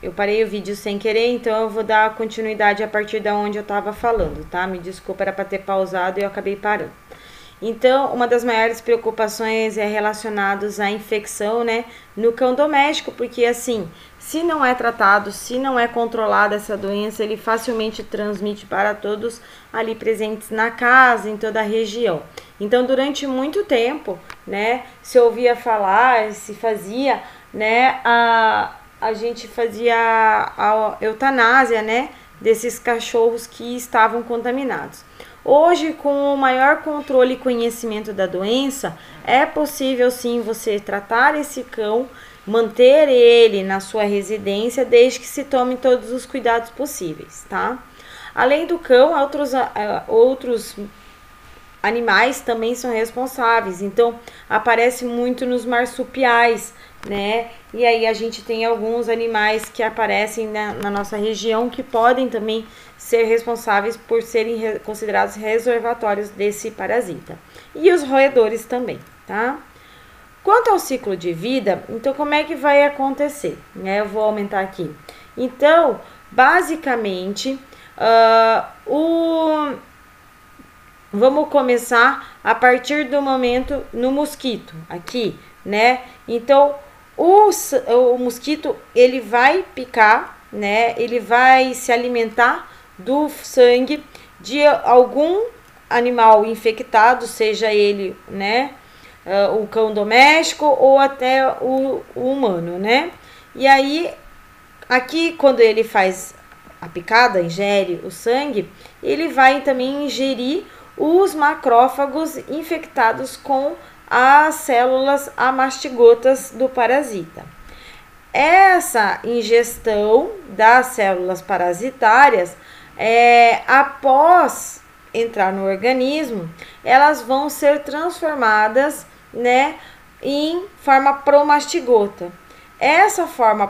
eu parei o vídeo sem querer, então eu vou dar continuidade a partir da onde eu estava falando, tá? Me desculpa, era para ter pausado e eu acabei parando. Então, uma das maiores preocupações é relacionadas à infecção, né, no cão doméstico, porque assim, se não é tratado, se não é controlada essa doença, ele facilmente transmite para todos ali presentes na casa, em toda a região. Então, durante muito tempo, né, se ouvia falar, se fazia, né, a gente fazia a eutanásia, né, desses cachorros que estavam contaminados. Hoje, com o maior controle e conhecimento da doença, é possível sim você tratar esse cão, manter ele na sua residência, desde que se tome todos os cuidados possíveis, tá? Além do cão, outros animais também são responsáveis, então aparece muito nos marsupiais, né? E aí a gente tem alguns animais que aparecem na nossa região que podem também ser responsáveis por serem considerados reservatórios desse parasita. E os roedores também, tá? Quanto ao ciclo de vida, então como é que vai acontecer? Né? Eu vou aumentar aqui. Então, basicamente, vamos começar a partir do momento no mosquito, aqui, né? Então, o mosquito, ele vai picar, né? Ele vai se alimentar do sangue de algum animal infectado, seja ele, né, o cão doméstico ou até o humano, né? E aí, aqui, quando ele faz a picada, ingere o sangue, ele vai também ingerir os macrófagos infectados com as células amastigotas do parasita. Essa ingestão das células parasitárias, após entrar no organismo, elas vão ser transformadas, né, em forma promastigota. Essa forma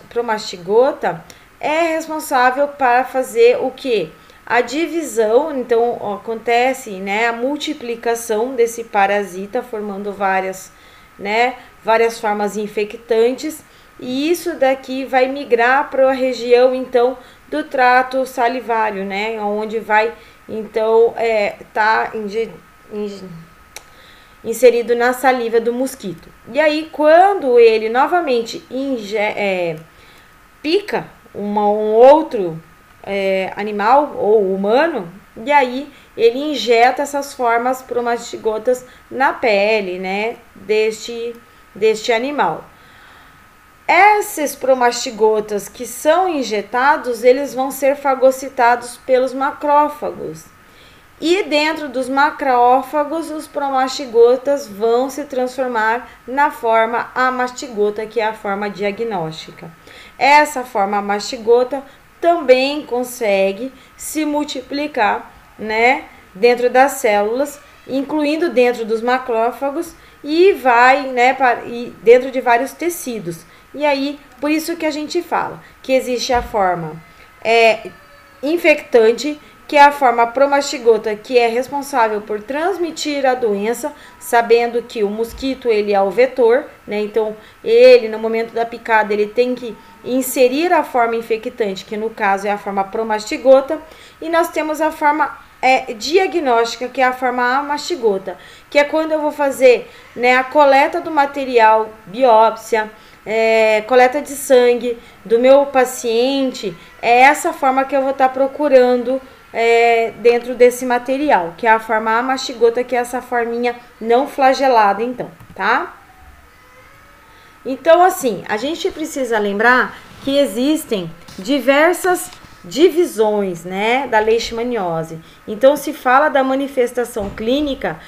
promastigota é responsável para fazer o que? A divisão, então acontece, né, a multiplicação desse parasita, formando várias formas infectantes, e isso daqui vai migrar para a região, então, do trato salivário, né, onde vai, então, tá inserido na saliva do mosquito. E aí, quando ele novamente pica um outro animal ou humano, e aí ele injeta essas formas promastigotas na pele, né, deste animal. Esses promastigotas que são injetados, eles vão ser fagocitados pelos macrófagos. E dentro dos macrófagos, os promastigotas vão se transformar na forma amastigota, que é a forma diagnóstica. Essa forma amastigota também consegue se multiplicar, né, dentro das células, incluindo dentro dos macrófagos, e vai, né, dentro de vários tecidos. E aí, por isso que a gente fala que existe a forma infectante, que é a forma promastigota, que é responsável por transmitir a doença, sabendo que o mosquito, ele é o vetor, né? Então, ele, no momento da picada, ele tem que inserir a forma infectante, que no caso é a forma promastigota, e nós temos a forma diagnóstica, que é a forma amastigota, que é quando eu vou fazer, né, a coleta do material, biópsia, coleta de sangue do meu paciente, é essa forma que eu vou estar procurando dentro desse material, que é a forma amastigota, que é essa forminha não flagelada, então, tá? Então, assim, a gente precisa lembrar que existem diversas divisões, né, da leishmaniose. Então, se fala da manifestação clínica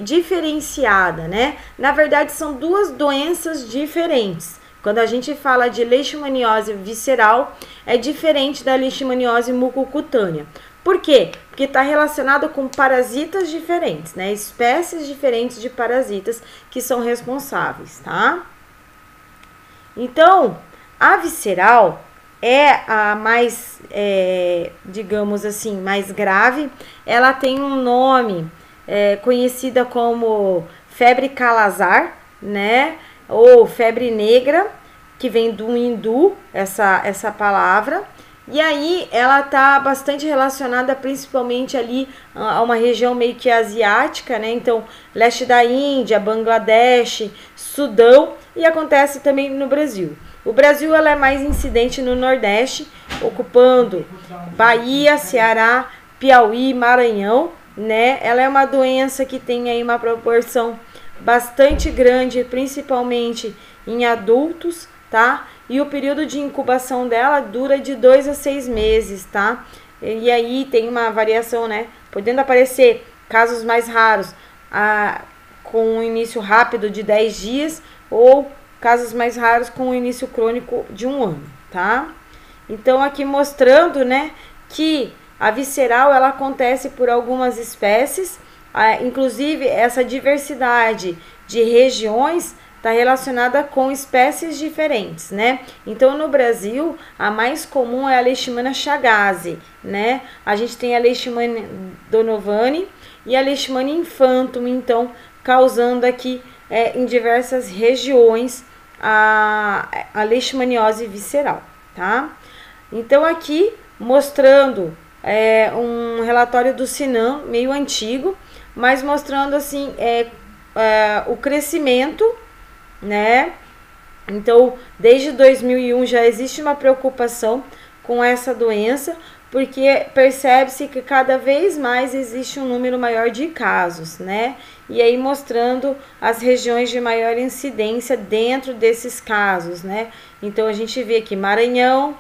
diferenciada, né? Na verdade, são duas doenças diferentes. Quando a gente fala de leishmaniose visceral, é diferente da leishmaniose mucocutânea. Por quê? Porque está relacionado com parasitas diferentes, né? Espécies diferentes de parasitas que são responsáveis, tá? Então, a visceral é a mais, digamos assim, mais grave. Ela tem um nome conhecida como febre calazar, né? Ou febre negra. que vem do hindu, essa palavra. E aí ela está bastante relacionada principalmente ali a uma região meio que asiática, né? Então, leste da Índia, Bangladesh, Sudão, e acontece também no Brasil. O Brasil ela é mais incidente no Nordeste, ocupando Bahia, Ceará, Piauí, Maranhão, né? Ela é uma doença que tem aí uma proporção bastante grande, principalmente em adultos, tá? E o período de incubação dela dura de 2 a 6 meses, tá? E aí tem uma variação, né? Podendo aparecer casos mais raros com um início rápido de 10 dias ou casos mais raros com um início crônico de 1 ano, tá? Então aqui mostrando, né, que a visceral ela acontece por algumas espécies, inclusive essa diversidade de regiões está relacionada com espécies diferentes, né? Então, no Brasil, a mais comum é a Leishmania chagas, né? A gente tem a Leishmania donovani e a Leishmania infantum, então, causando aqui em diversas regiões a leishmaniose visceral, tá? Então, aqui mostrando um relatório do Sinan, meio antigo, mas mostrando, assim, o crescimento, né? Então, desde 2001 já existe uma preocupação com essa doença, porque percebe-se que cada vez mais existe um número maior de casos, né? E aí mostrando as regiões de maior incidência dentro desses casos, né? Então, a gente vê aqui Maranhão,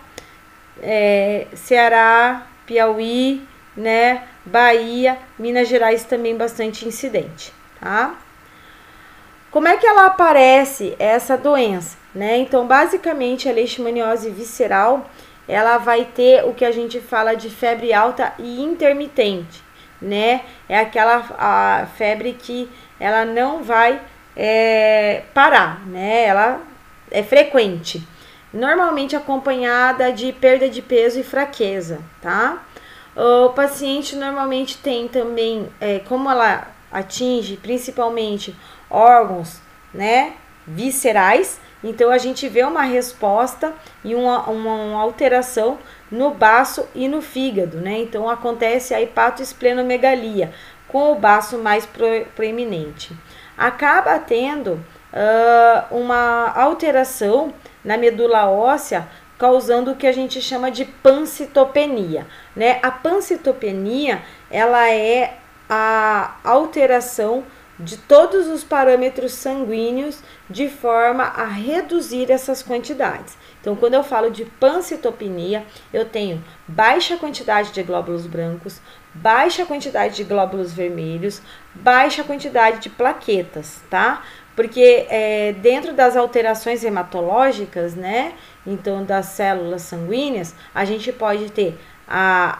Ceará, Piauí, né? Bahia, Minas Gerais também bastante incidente, tá? Como é que ela aparece, essa doença, né? Então, basicamente, a leishmaniose visceral, ela vai ter o que a gente fala de febre alta e intermitente, né? É aquela febre que ela não vai parar, né? Ela é frequente, normalmente acompanhada de perda de peso e fraqueza, tá? O paciente normalmente tem também, como ela atinge principalmente órgãos, né, viscerais, então a gente vê uma resposta e uma alteração no baço e no fígado, né? Então acontece a hepatoesplenomegalia, com o baço mais proeminente. Acaba tendo uma alteração na medula óssea, causando o que a gente chama de pancitopenia, né? A pancitopenia, ela é a alteração de todos os parâmetros sanguíneos de forma a reduzir essas quantidades. Então, quando eu falo de pancitopenia, eu tenho baixa quantidade de glóbulos brancos, baixa quantidade de glóbulos vermelhos, baixa quantidade de plaquetas, tá? Porque dentro das alterações hematológicas, né, então das células sanguíneas, a gente pode ter a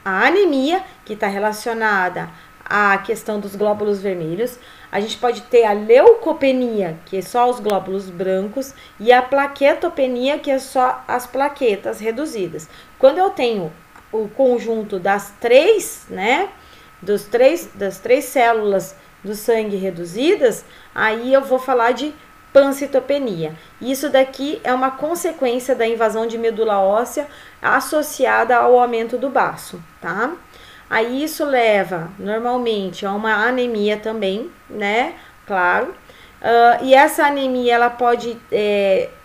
anemia, que está relacionada à questão dos glóbulos vermelhos, a gente pode ter a leucopenia, que é só os glóbulos brancos, e a plaquetopenia, que é só as plaquetas reduzidas. Quando eu tenho o conjunto das três, né, das três células do sangue reduzidas, aí eu vou falar de pancitopenia. Isso daqui é uma consequência da invasão de medula óssea associada ao aumento do baço, tá? Aí isso leva normalmente a uma anemia também, né? Claro. E essa anemia ela pode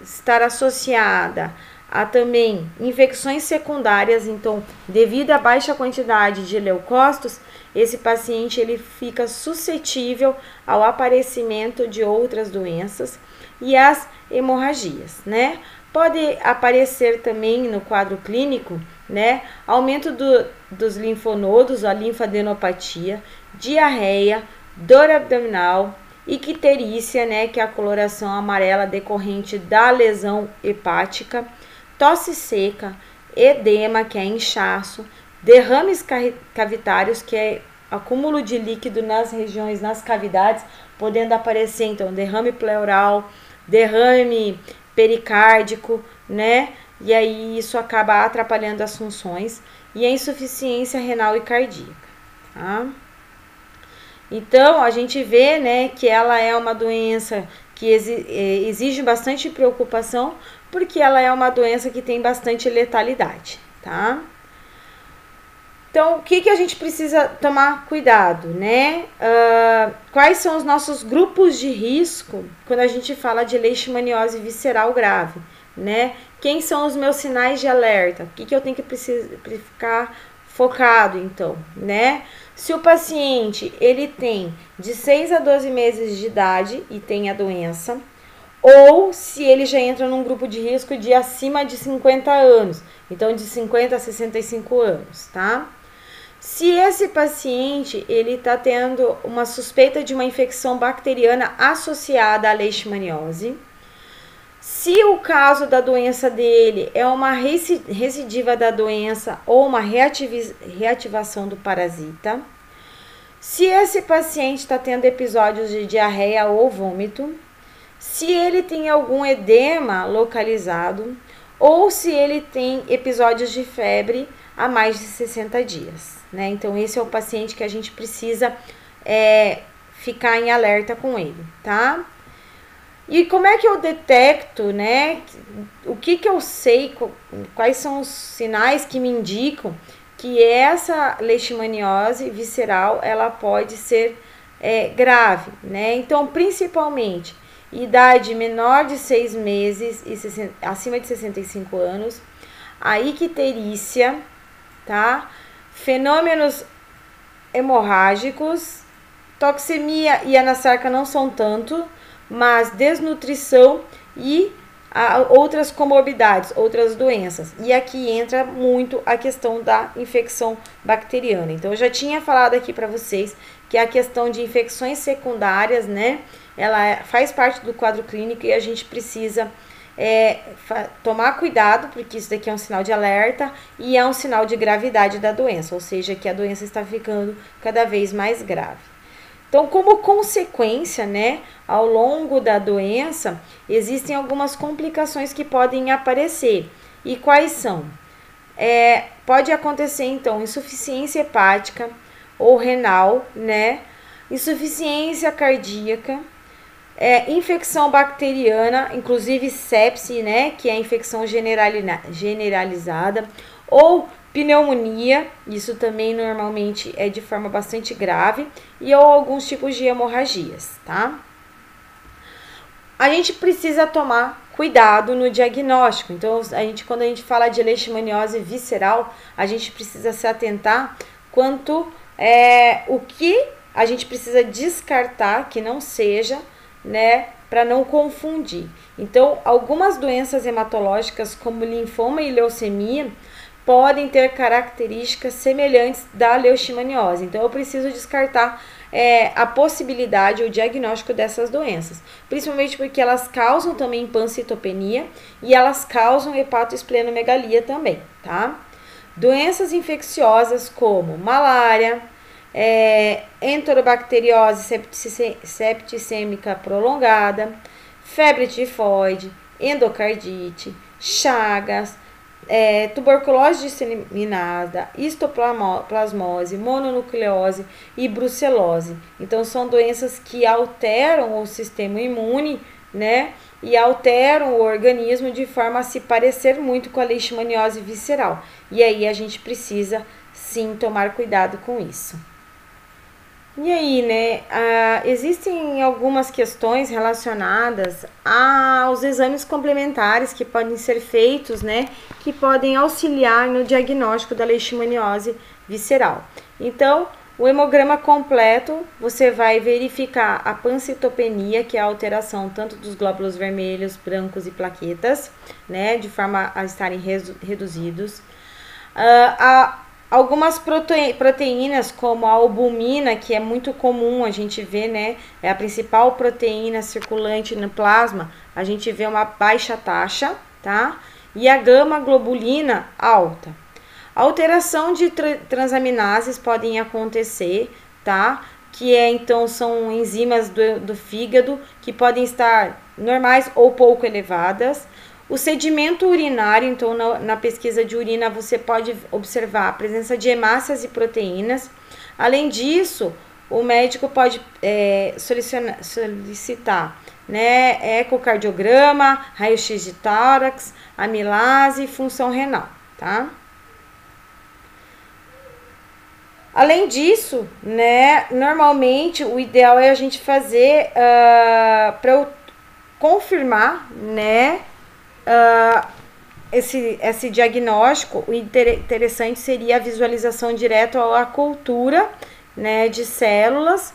estar associada a também infecções secundárias. Então, devido à baixa quantidade de leucócitos, esse paciente ele fica suscetível ao aparecimento de outras doenças e as hemorragias, né? Pode aparecer também no quadro clínico, né, aumento dos linfonodos, a linfadenopatia, diarreia, dor abdominal, icterícia, né, que é a coloração amarela decorrente da lesão hepática, tosse seca, edema, que é inchaço, derrames cavitários, que é acúmulo de líquido nas regiões, nas cavidades, podendo aparecer, então, derrame pleural, derrame pericárdico, né? E aí isso acaba atrapalhando as funções e a insuficiência renal e cardíaca, tá? Então, a gente vê, né, que ela é uma doença que exige bastante preocupação, porque ela é uma doença que tem bastante letalidade, tá? Então, o que a gente precisa tomar cuidado, né? Quais são os nossos grupos de risco quando a gente fala de leishmaniose visceral grave, né? Quem são os meus sinais de alerta? O que eu tenho que ficar focado, então, né? Se o paciente, ele tem de 6 a 12 meses de idade e tem a doença, ou se ele já entra num grupo de risco de acima de 50 anos, então de 50 a 65 anos, tá? Se esse paciente, ele tá tendo uma suspeita de uma infecção bacteriana associada à leishmaniose, se o caso da doença dele é uma recidiva da doença ou uma reativação do parasita, se esse paciente está tendo episódios de diarreia ou vômito, se ele tem algum edema localizado ou se ele tem episódios de febre há mais de 60 dias, né? Então, esse é o paciente que a gente precisa ficar em alerta com ele, tá? E como é que eu detecto, né? O que eu sei, quais são os sinais que me indicam que essa leishmaniose visceral, ela pode ser grave, né? Então, principalmente, idade menor de 6 meses e acima de 65 anos, a icterícia, tá? Fenômenos hemorrágicos, toxemia e anasarca não são tanto, mas desnutrição e outras comorbidades, outras doenças. E aqui entra muito a questão da infecção bacteriana. Então, eu já tinha falado aqui para vocês que a questão de infecções secundárias, né, ela faz parte do quadro clínico e a gente precisa tomar cuidado, porque isso daqui é um sinal de alerta e é um sinal de gravidade da doença, ou seja, que a doença está ficando cada vez mais grave. Então, como consequência, né, ao longo da doença, existem algumas complicações que podem aparecer. E quais são? Pode acontecer, então, insuficiência hepática ou renal, né, insuficiência cardíaca, infecção bacteriana, inclusive sepse, né, que é a infecção generalizada, ou pneumonia, isso também normalmente é de forma bastante grave, ou alguns tipos de hemorragias, tá? A gente precisa tomar cuidado no diagnóstico. Então, quando a gente fala de leishmaniose visceral, a gente precisa se atentar quanto o que a gente precisa descartar que não seja, né, para não confundir. Então, algumas doenças hematológicas, como linfoma e leucemia, podem ter características semelhantes da leishmaniose. Então, eu preciso descartar a possibilidade, o diagnóstico dessas doenças, principalmente porque elas causam também pancitopenia e elas causam hepatoesplenomegalia também, tá? Doenças infecciosas como malária, enterobacteriose septicêmica prolongada, febre tifoide, endocardite, chagas, tuberculose disseminada, histoplasmose, mononucleose e brucelose. Então, são doenças que alteram o sistema imune, né, e alteram o organismo de forma a se parecer muito com a leishmaniose visceral. E aí, a gente precisa, sim, tomar cuidado com isso. E aí, né, existem algumas questões relacionadas aos exames complementares que podem ser feitos, né, que podem auxiliar no diagnóstico da leishmaniose visceral. Então, o hemograma completo, você vai verificar a pancitopenia, que é a alteração tanto dos glóbulos vermelhos, brancos e plaquetas, né, de forma a estarem reduzidos. Algumas proteínas, como a albumina, que é muito comum a gente ver, né? É a principal proteína circulante no plasma, a gente vê uma baixa taxa, tá? E a gama-globulina alta. Alteração de transaminases podem acontecer, tá? Que então são enzimas do fígado que podem estar normais ou pouco elevadas. O sedimento urinário, então na pesquisa de urina você pode observar a presença de hemácias e proteínas. Além disso, o médico pode solicitar, né, ecocardiograma, raio-x de tórax, amilase e função renal, tá? Além disso, né, normalmente o ideal é a gente fazer para eu confirmar, né, esse diagnóstico. O interessante seria a visualização direta à cultura, né, de células,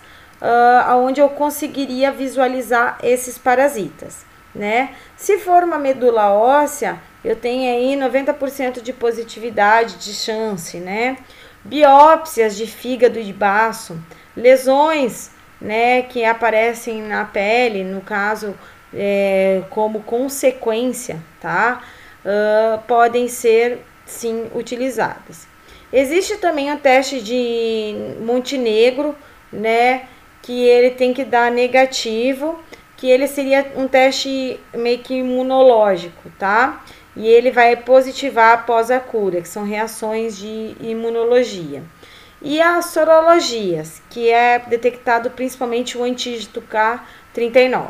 onde eu conseguiria visualizar esses parasitas, né? Se for uma medula óssea, eu tenho aí 90% de positividade, de chance, né? Biópsias de fígado e de baço, lesões, né, que aparecem na pele, no caso, como consequência, tá? Podem ser, sim, utilizadas. Existe também o teste de Montenegro, né, que ele tem que dar negativo, que ele seria um teste meio que imunológico, tá? E ele vai positivar após a cura, que são reações de imunologia. E as sorologias, que é detectado principalmente o antígeno K39.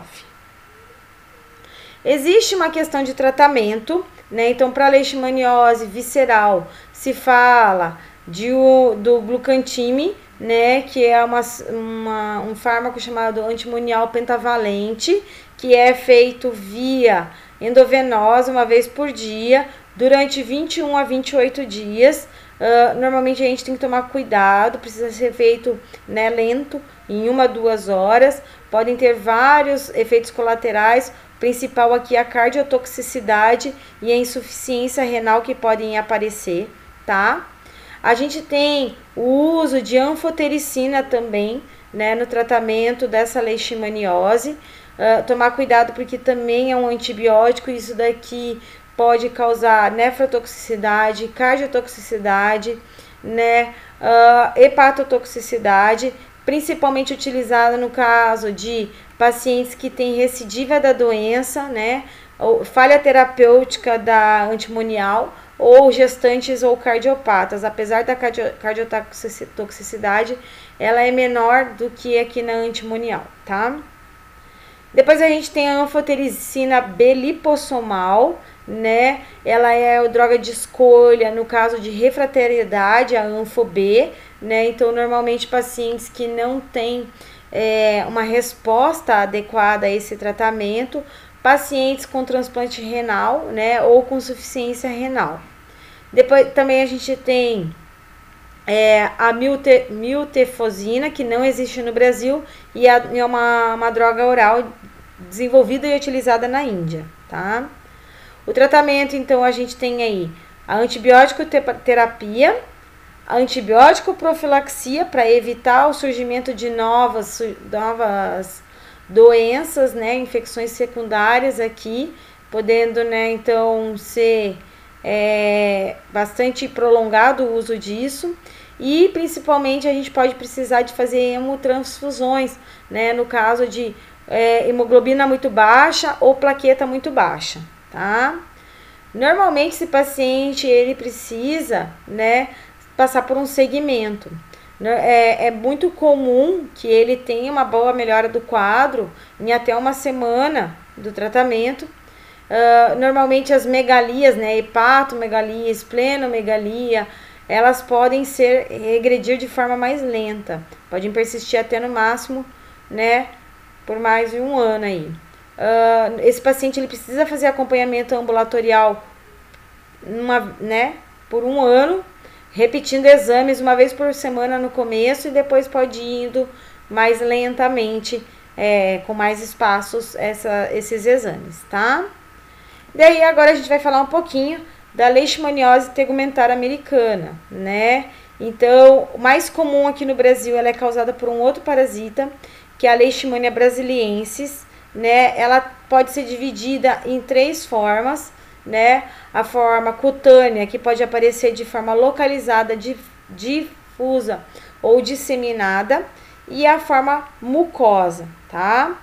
Existe uma questão de tratamento, né? Então, para a leishmaniose visceral, se fala do glucantime, né? Que é um fármaco chamado antimonial pentavalente, que é feito via endovenosa uma vez por dia, durante 21 a 28 dias. Normalmente a gente tem que tomar cuidado, precisa ser feito, né, lento, em 1 a 2 horas. Podem ter vários efeitos colaterais, principal aqui a cardiotoxicidade e a insuficiência renal que podem aparecer, tá? A gente tem o uso de anfotericina também, né, no tratamento dessa leishmaniose. Tomar cuidado porque também é um antibiótico, isso daqui pode causar nefrotoxicidade, cardiotoxicidade, né, hepatotoxicidade, principalmente utilizada no caso de pacientes que têm recidiva da doença, né, ou falha terapêutica da antimonial, ou gestantes ou cardiopatas. Apesar da cardiotoxicidade, ela é menor do que aqui na antimonial, tá? Depois a gente tem a anfotericina B lipossomal, né? Ela é a droga de escolha no caso de refratariedade, a Anfo-B, né? Então, normalmente pacientes que não têm uma resposta adequada a esse tratamento, pacientes com transplante renal, né? Ou com insuficiência renal. Depois também a gente tem a miltefosina, que não existe no Brasil e é uma droga oral desenvolvida e utilizada na Índia, tá? O tratamento, então, a gente tem aí a antibiótico terapia, a antibiótico profilaxia para evitar o surgimento de novas doenças, né, infecções secundárias aqui, podendo, né, então, ser bastante prolongado o uso disso. E principalmente a gente pode precisar de fazer hemotransfusões, né, no caso de hemoglobina muito baixa ou plaqueta muito baixa, tá? Normalmente esse paciente ele precisa, né, passar por um segmento. É muito comum que ele tenha uma boa melhora do quadro em até uma semana do tratamento. Normalmente as megalias, né, hepatomegalia, esplenomegalia, elas podem regredir de forma mais lenta, podem persistir até no máximo, né, por mais de 1 ano aí. Esse paciente ele precisa fazer acompanhamento ambulatorial né, por 1 ano, repetindo exames uma vez por semana no começo e depois pode ir indo mais lentamente, com mais espaços esses exames, tá? Daí agora a gente vai falar um pouquinho da leishmaniose tegumentar americana, né? Então, o mais comum aqui no Brasil, ela é causada por um outro parasita, que é a Leishmania brasiliensis, né? Ela pode ser dividida em 3 formas, né? A forma cutânea, que pode aparecer de forma localizada, difusa ou disseminada, e a forma mucosa, tá?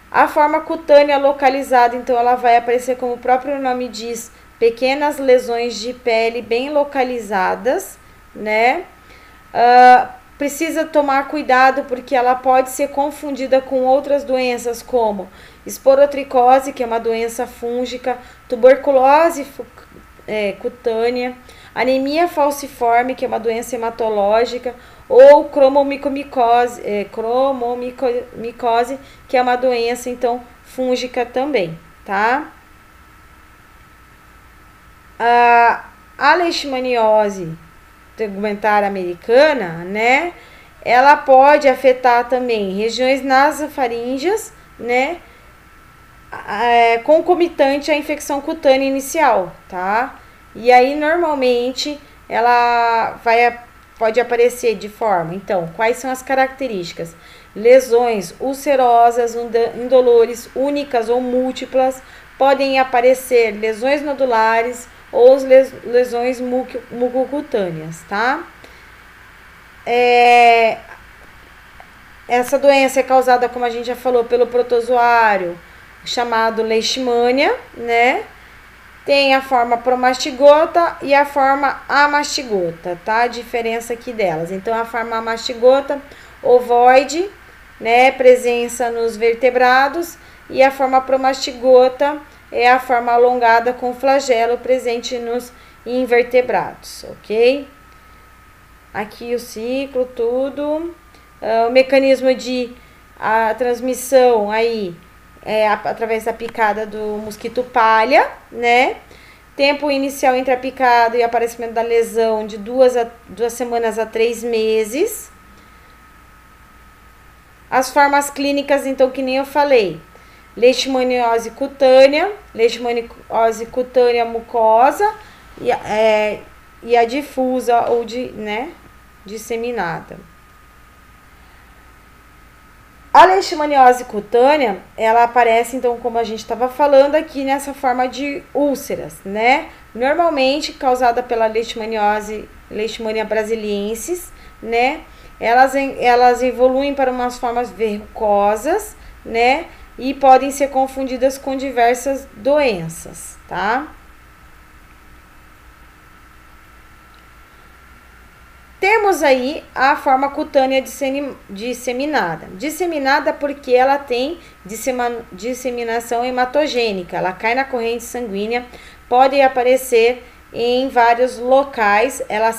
A forma cutânea localizada, então, ela vai aparecer, como o próprio nome diz, pequenas lesões de pele bem localizadas, né? precisa tomar cuidado porque ela pode ser confundida com outras doenças como esporotricose, que é uma doença fúngica, tuberculose cutânea, anemia falciforme, que é uma doença hematológica, ou cromomicose, que é uma doença então fúngica também, tá? A leishmaniose tegumentar americana, né? Ela pode afetar também regiões nasofaríngeas, né? Concomitante à infecção cutânea inicial, tá? E aí, normalmente, ela pode aparecer de forma... Então, quais são as características? Lesões ulcerosas, indolores, únicas ou múltiplas. Podem aparecer lesões nodulares ou lesões mucocutâneas, tá? Essa doença é causada, como a gente já falou, pelo protozoário chamado Leishmania, né? Tem a forma promastigota e a forma amastigota, tá? A diferença aqui delas. Então, a forma amastigota, ovoide, né? Presença nos vertebrados, e a forma promastigota é a forma alongada com flagelo presente nos invertebrados, ok? Aqui o ciclo, tudo. O mecanismo de transmissão aí é através da picada do mosquito palha, né? Tempo inicial entre a picada e o aparecimento da lesão de 2 semanas a 3 meses. As formas clínicas, então, que nem eu falei. Leishmaniose cutânea mucosa e a difusa ou disseminada. A leishmaniose cutânea, ela aparece, então, como a gente estava falando aqui, nessa forma de úlceras, né? Normalmente causada pela Leishmania brasiliensis, né? Elas evoluem para umas formas verrucosas, né? E podem ser confundidas com diversas doenças, tá? Temos aí a forma cutânea disseminada. Disseminada porque ela tem disseminação hematogênica. Ela cai na corrente sanguínea, pode aparecer em vários locais. Ela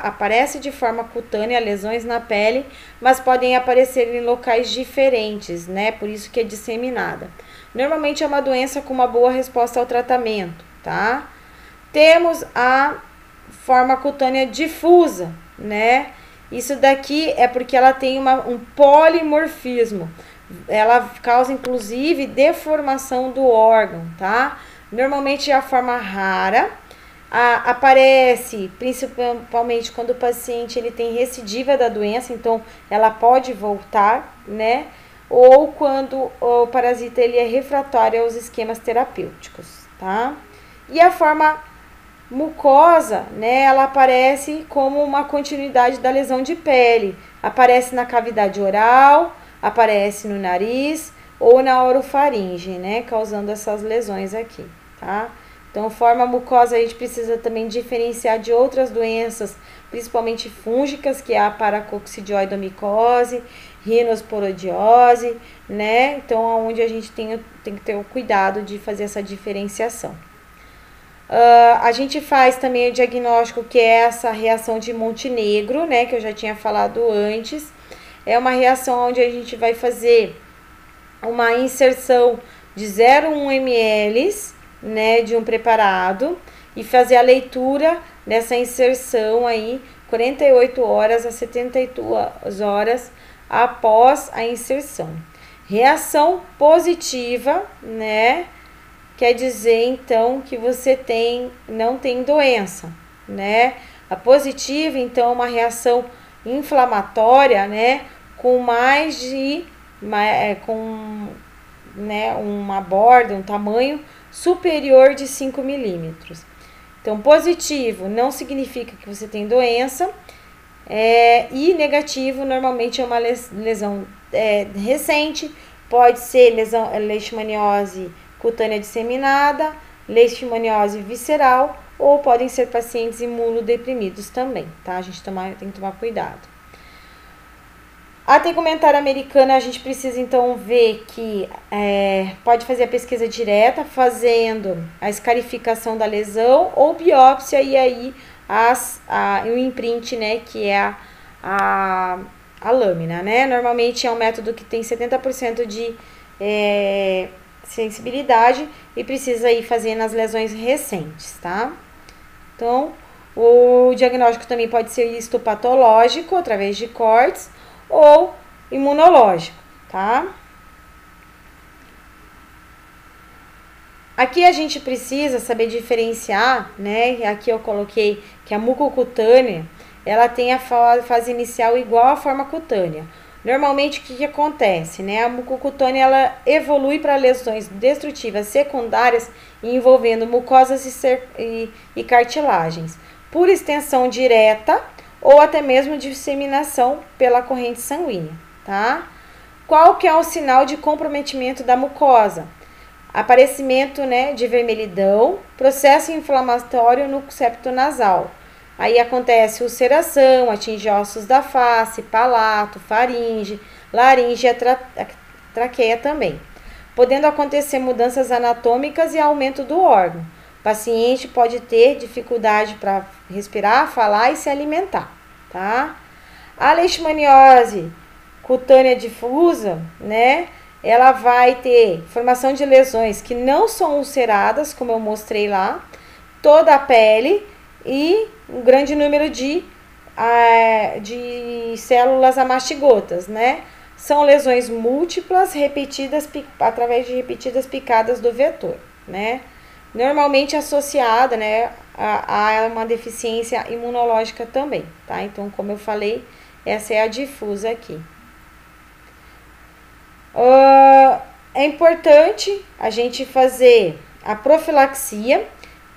aparece de forma cutânea, lesões na pele, mas podem aparecer em locais diferentes, né? Por isso que é disseminada. Normalmente é uma doença com uma boa resposta ao tratamento, tá? Temos a forma cutânea difusa, né? Isso daqui é porque ela tem um polimorfismo. Ela causa, inclusive, deformação do órgão, tá? Normalmente é a forma rara. Aparece principalmente quando o paciente ele tem recidiva da doença, então ela pode voltar, né? Ou quando o parasita ele é refratário aos esquemas terapêuticos, tá? E a forma mucosa, né, ela aparece como uma continuidade da lesão de pele. Aparece na cavidade oral, aparece no nariz ou na orofaringe, né, causando essas lesões aqui, tá? Então, forma mucosa a gente precisa também diferenciar de outras doenças, principalmente fúngicas, que é a paracoccidioidomicose, rinosporodiose, né? Então, onde a gente tem que ter o cuidado de fazer essa diferenciação. A gente faz também o diagnóstico, que é essa reação de Montenegro, né, que eu já tinha falado antes. É uma reação onde a gente vai fazer uma inserção de 0,1 ml, né, de um preparado e fazer a leitura dessa inserção aí 48 horas a 72 horas após a inserção. Reação positiva, né? Quer dizer, então, que você não tem doença, né? A positiva, então, é uma reação inflamatória, né? Com uma borda, um tamanho superior de 5 milímetros. Então, positivo não significa que você tem doença. E negativo, normalmente, é uma lesão recente. Pode ser leishmaniose cutânea disseminada, leishmaniose visceral, ou podem ser pacientes imunodeprimidos também, tá? A gente tem que tomar cuidado. A tegumentária americana, a gente precisa então ver que pode fazer a pesquisa direta, fazendo a escarificação da lesão ou biópsia e aí o imprint, né, que é a lâmina, né? Normalmente é um método que tem 70% de sensibilidade e precisa ir fazendo as lesões recentes, tá? Então, o diagnóstico também pode ser histopatológico, através de cortes, ou imunológico, tá? Aqui a gente precisa saber diferenciar, né? Aqui eu coloquei que a mucocutânea, ela tem a fase inicial igual à forma cutânea. Normalmente, o que acontece, né? A mucocutânea, ela evolui para lesões destrutivas secundárias envolvendo mucosas e cartilagens, por extensão direta ou até mesmo disseminação pela corrente sanguínea, tá? Qual que é o sinal de comprometimento da mucosa? Aparecimento, né, de vermelhidão, processo inflamatório no septo nasal. Aí acontece ulceração, atinge ossos da face, palato, faringe, laringe e a traqueia também. Podendo acontecer mudanças anatômicas e aumento do órgão. O paciente pode ter dificuldade para respirar, falar e se alimentar, tá? A leishmaniose cutânea difusa, né? Ela vai ter formação de lesões que não são ulceradas, como eu mostrei lá, toda a pele e um grande número de células amastigotas, né? São lesões múltiplas, repetidas através de repetidas picadas do vetor, né? Normalmente associada, né, a uma deficiência imunológica também, tá? Então, como eu falei, essa é a difusa aqui. É importante a gente fazer a profilaxia,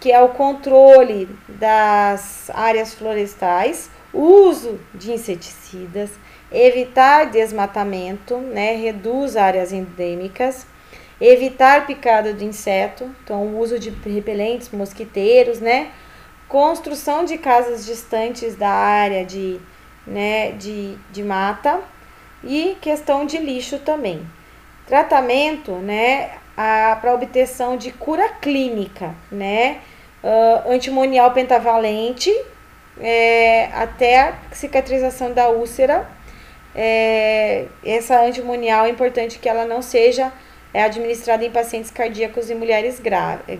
que é o controle das áreas florestais, uso de inseticidas, evitar desmatamento, né, reduz áreas endêmicas, evitar picada do inseto, então o uso de repelentes, mosquiteiros, né, construção de casas distantes da área de mata e questão de lixo também. Tratamento, né, para obtenção de cura clínica, né, antimonial pentavalente, até a cicatrização da úlcera. Essa antimonial é importante que ela não seja administrada em pacientes cardíacos e mulheres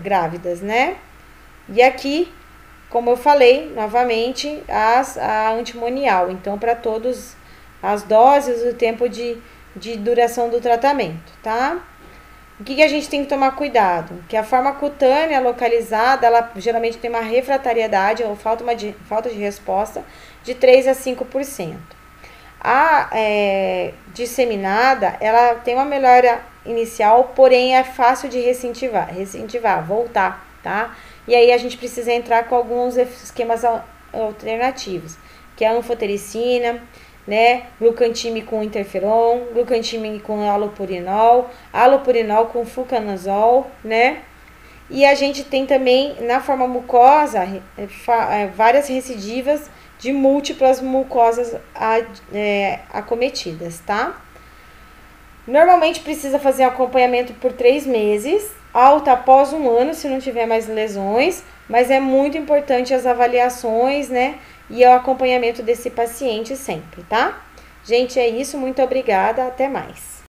grávidas, né? E aqui, como eu falei, novamente, a antimonial. Então, para todos as doses, o tempo de duração do tratamento, tá? O que a gente tem que tomar cuidado? Que a forma cutânea localizada, ela geralmente tem uma refratariedade ou falta de resposta de 3 a 5%. A disseminada, ela tem uma melhora inicial, porém é fácil de recentivar, voltar, tá? E aí a gente precisa entrar com alguns esquemas alternativos, que é a anfotericina, né, glucantime com interferon, glucantime com alopurinol com fluconazol, né? E a gente tem também na forma mucosa várias recidivas de múltiplas mucosas acometidas, tá? Normalmente precisa fazer acompanhamento por 3 meses, alta após 1 ano, se não tiver mais lesões, mas é muito importante as avaliações, né? E o acompanhamento desse paciente sempre, tá? Gente, é isso, muito obrigada, até mais.